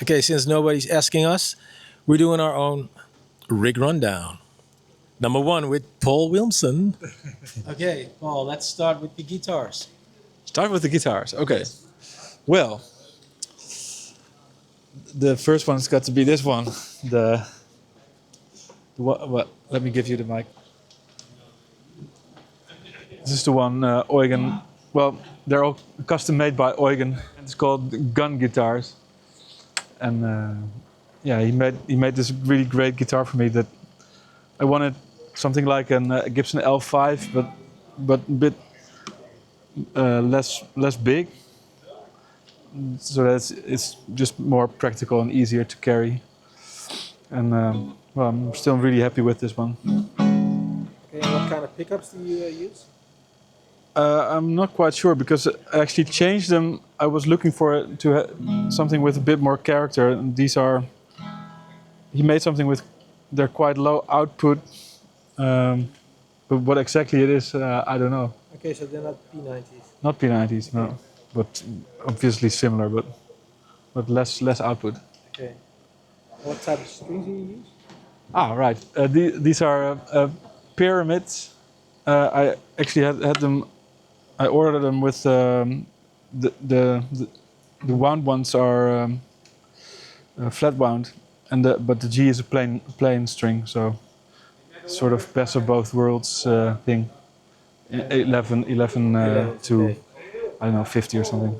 Okay, since nobody's asking us, we're doing our own rig rundown. Number one with Paul Willemsen. Okay, Paul, let's start with the guitars. Start with the guitars. Okay. Well, the first one's got to be this one. What? Let me give you the mic. This is the one Eugen. Well, they're all custom made by Eugen. It's called Gun Guitars, and yeah, he made this really great guitar for me that I wanted something like a Gibson L5, but a bit less big, so that it's just more practical and easier to carry. And well, I'm still really happy with this one. Okay, and what kind of pickups do you use? I'm not quite sure because I actually changed them. I was looking for something with a bit more character, and these are. He made something with. They're quite low output, but what exactly it is, I don't know. Okay, so they're not P90s. Not P90s, no, but obviously similar, but less output. Okay. What type of strings do you use? Ah, right. These are pyramids. I actually had them. I ordered them with the wound ones are flat wound, and but the G is a plain string, so sort of best of both worlds thing. 11 to okay. I don't know 50 or something.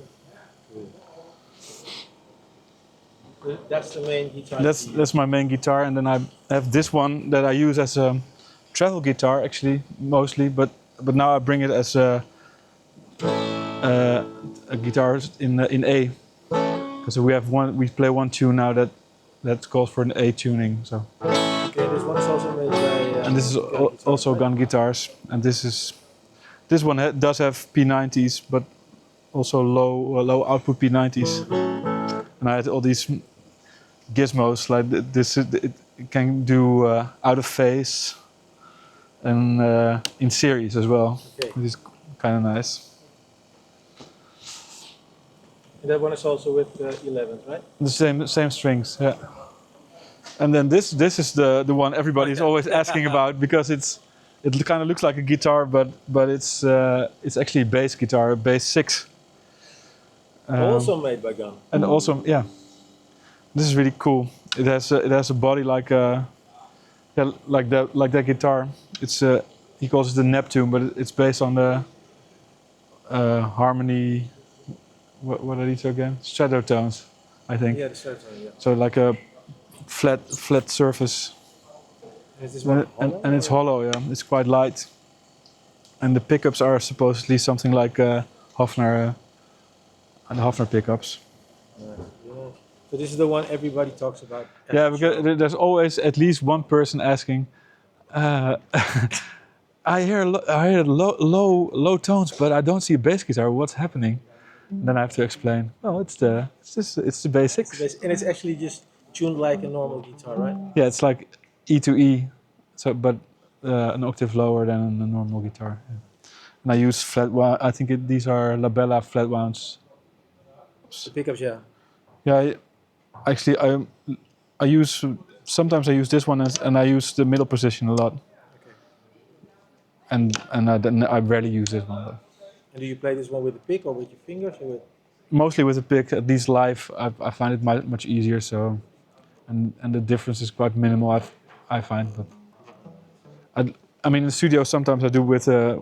That's the main guitar. That's my main guitar, and then I have this one that I use as a travel guitar actually mostly, but now I bring it as a guitar in A, because we play one tune now that calls for an A tuning. So. Okay, this one is also made by. And this is also Gun Guitars, and this one does have P90s, but also low output P90s. And I had all these gizmos like this. It can do out of phase and in series as well. Okay. Which is kind of nice. And that one is also with 11, right? The same strings, yeah. And then this is the one everybody's always asking about, because it kind of looks like a guitar, but it's actually a bass guitar, a bass 6. Also made by Gun. And also, yeah, this is really cool. It has a body like like that guitar. It's he calls it the Neptune, but it's based on the harmony. What are these again? Shadow tones, I think. Yeah, the shadow tone, yeah. So like a flat surface. Is this one hollow? And it's hollow, yeah. It's quite light. And the pickups are supposedly something like Hofner, the Hofner pickups. Yeah. So this is the one everybody talks about. Yeah, because there's always at least one person asking. I hear low tones, but I don't see a bass guitar. What's happening? Then I have to explain. Well, it's the basics. And it's actually just tuned like a normal guitar, right? Yeah, it's like E to E, so but an octave lower than a normal guitar. Yeah. And I use flat wound. I think these are Labella flat wounds. The pickups, yeah. Yeah, actually I use sometimes I use this one and I use the middle position a lot. Okay. And I rarely use this one. Though. And do you play this one with a pick or with your fingers or with? Mostly with a pick. At least live, I find it much easier. So, and the difference is quite minimal. I find, but I mean in the studio sometimes I do with a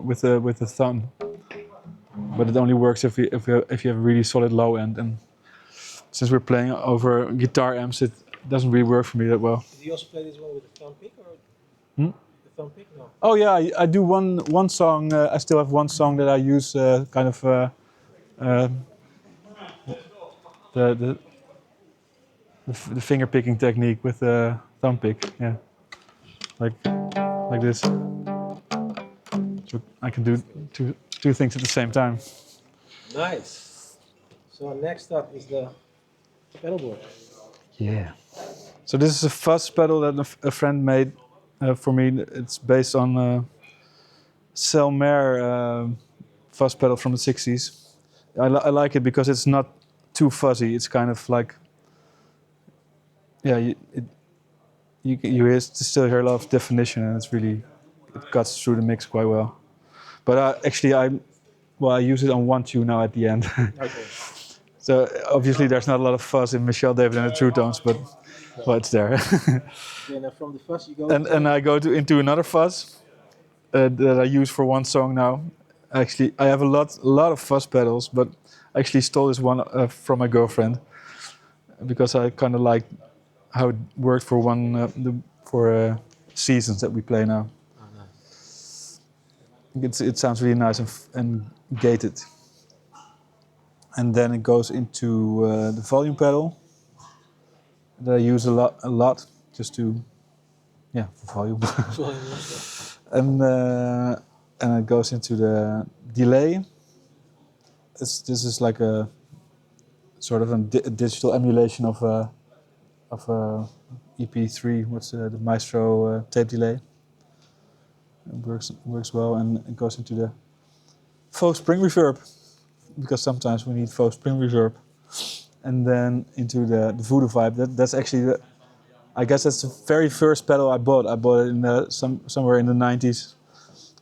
thumb, but it only works if you have a really solid low end. And since we're playing over guitar amps, it doesn't really work for me that well. Do you also play this one with a thumb pick or? The thumb pick? No. Oh yeah, I do one song. I still have one song that I use kind of the finger picking technique with the thumb pick. Yeah, like this. So I can do two things at the same time. Nice. So next up is the pedalboard. Yeah. So this is a fuzz pedal that a friend made for me. It's based on Selmer fuzz pedal from the 60s. I like it because it's not too fuzzy. It's kind of like yeah, you still hear a lot of definition, and it cuts through the mix quite well. But actually, I use it on 1-2 now at the end. Okay. So obviously, there's not a lot of fuzz in Michelle David and the True Tones, but it's there. Okay, now from the fuzz you go. and I go into another fuzz that I use for one song now. Actually, I have a lot of fuzz pedals, but I actually stole this one from my girlfriend because I kind of like how it worked for for seasons that we play now. Oh, nice. It sounds really nice and gated. And then it goes into the volume pedal that I use a lot just to, for volume. And it goes into the delay. This is like a sort of a digital emulation of EP3. What's the Maestro tape delay? It works well, and it goes into the faux spring reverb because sometimes we need faux spring reverb, and then into the voodoo vibe. That's actually I guess that's the very first pedal I bought. I bought it in somewhere in the 90s,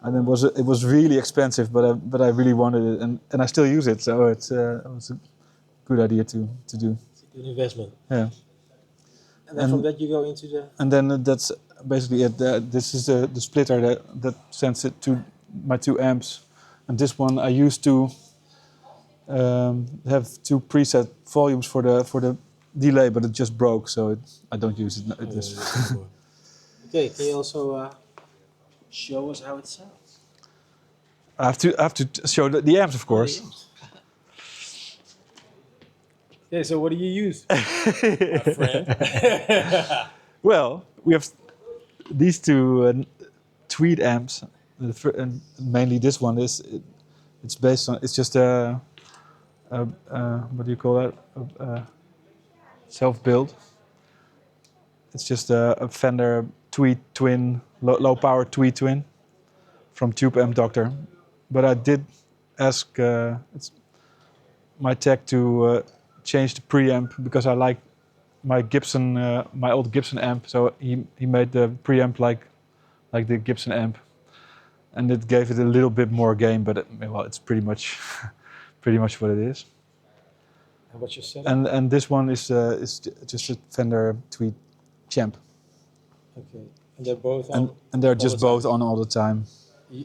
and it was really expensive, but I really wanted it, and I still use it. So it was a good idea to do. It's a good investment. Yeah. And then from that you go into the. And then that's basically it. This is the splitter that sends it to my 2 amps, and this one I used to have 2 preset volumes for the delay, but it just broke, so I don't use it. Okay, can you also show us how it sounds? I have to show the amps, of course. Okay, so what do you use, my friend? Well, we have these 2 Tweed amps, and mainly this one it's based on, it's just a what do you call that? Self-build. It's just a Fender Tweed Twin, low power Tweed Twin from Tube Amp Doctor. But I did ask my tech to change the preamp because I like my Gibson, my old Gibson amp. So he made the preamp like the Gibson amp, and it gave it a little bit more gain. But it's pretty much what it is. And what's your setup? And this one is just a Fender Tweed Champ. Okay, and they're both on. And they're just both on all the time.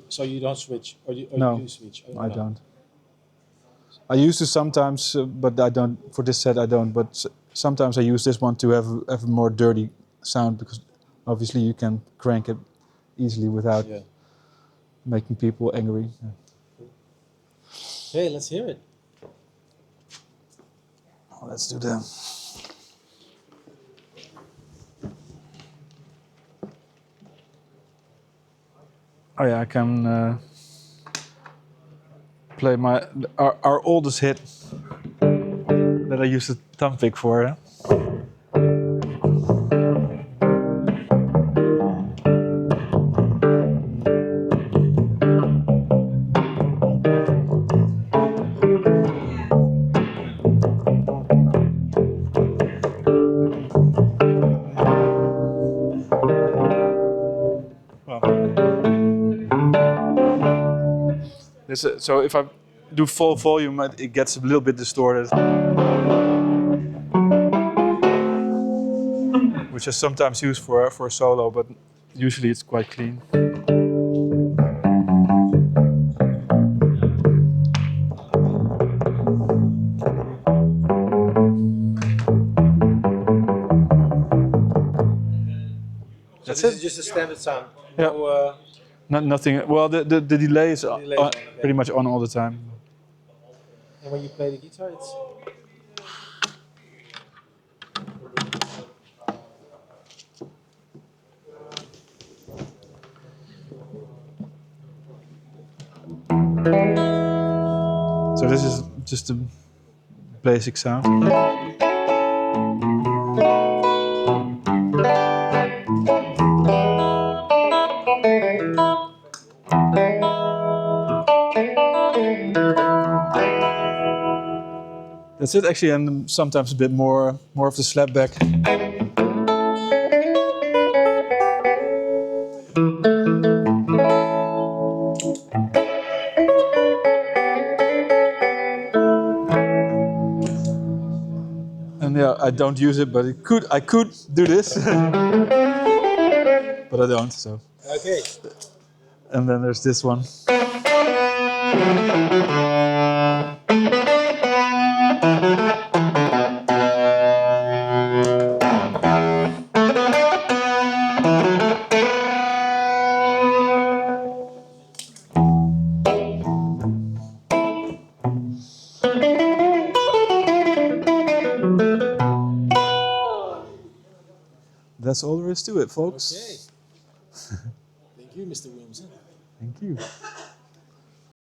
So you don't switch, or you do switch? I don't. I used to sometimes, but I don't. For this set, I don't. But sometimes I use this one to have a more dirty sound because obviously you can crank it easily without making people angry. Okay, let's hear it. Let's do that. Oh yeah, I can play our oldest hit that I used the thumb pick for. So if I do full volume, it gets a little bit distorted, which is sometimes used for a solo, but usually it's quite clean. That's it. This is just a standard sound. Yeah. No, Nothing. Well, the delay is pretty much on all the time. And when you play the guitar, it's. So this is just a basic sound. That's it actually, and sometimes a bit more of the slapback. And yeah, I don't use it, but I could do this, but I don't. So, Okay. and then there's this one. That's all there is to it, folks. Okay. Thank you, Mr. Willemsen. Thank you.